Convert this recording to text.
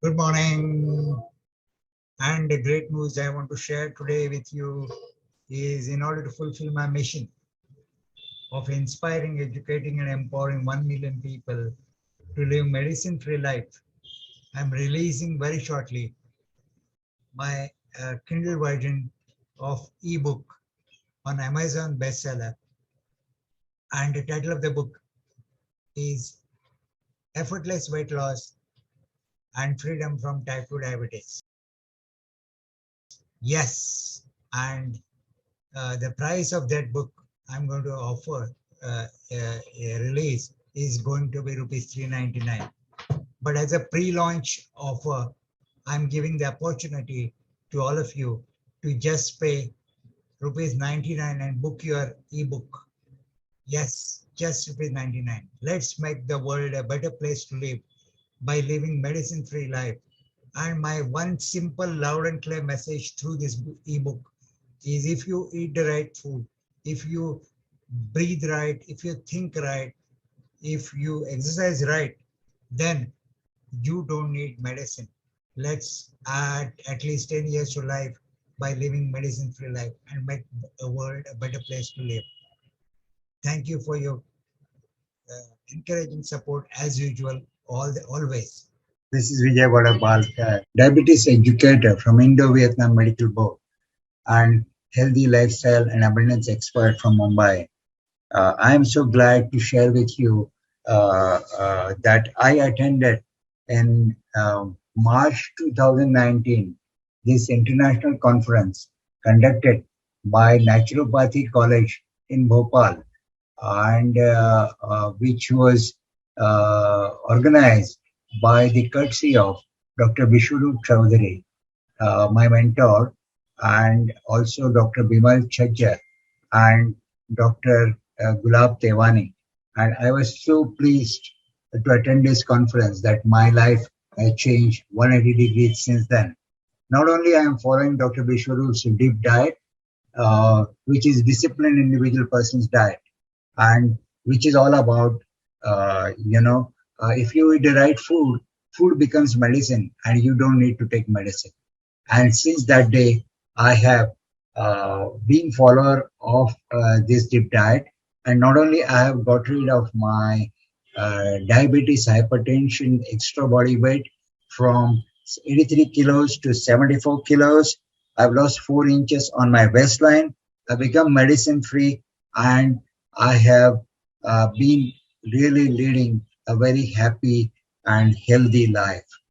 Good morning. And the great news I want to share today with you is in order to fulfill my mission of inspiring, educating, and empowering 1 million people to live medicine free life, I'm releasing very shortly my Kindle version of ebook on Amazon bestseller. And the title of the book is Effortless Weight Loss and Freedom from Type 2 Diabetes. Yes, and the price of that book I'm going to offer a release is going to be rupees 399. But as a pre-launch offer, I'm giving the opportunity to all of you to just pay rupees 99 and book your ebook. Yes, just rupees 99. Let's make the world a better place to live by living medicine-free life. And my one simple loud and clear message through this ebook is if you eat the right food, if you breathe right, if you think right, if you exercise right, then you don't need medicine. Let's add at least 10 years to life by living medicine-free life and make the world a better place to live. Thank you for your encouraging support as usual, always. This is Vijay Wadagbalkar, diabetes educator from Indo-Vietnam Medical Board and healthy lifestyle and abundance expert from Mumbai. I am so glad to share with you that I attended in March 2019 this international conference conducted by Naturopathy College in Bhopal and which was organized by the courtesy of Dr. Vishwarup Chaudhary, my mentor, and also Dr. Bimal Chajjar and Dr. Gulab Tewani. And I was so pleased to attend this conference that my life has changed 180 degrees since then. Not only I am following Dr. Vishwarup's deep diet, which is disciplined individual person's diet, and which is all about, if you eat the right food, food becomes medicine and you don't need to take medicine. And since that day, I have been follower of this deep diet. And not only I have got rid of my diabetes, hypertension, extra body weight from 83 kilos to 74 kilos. I've lost 4 inches on my waistline. I've become medicine free and I have been really leading a very happy and healthy life.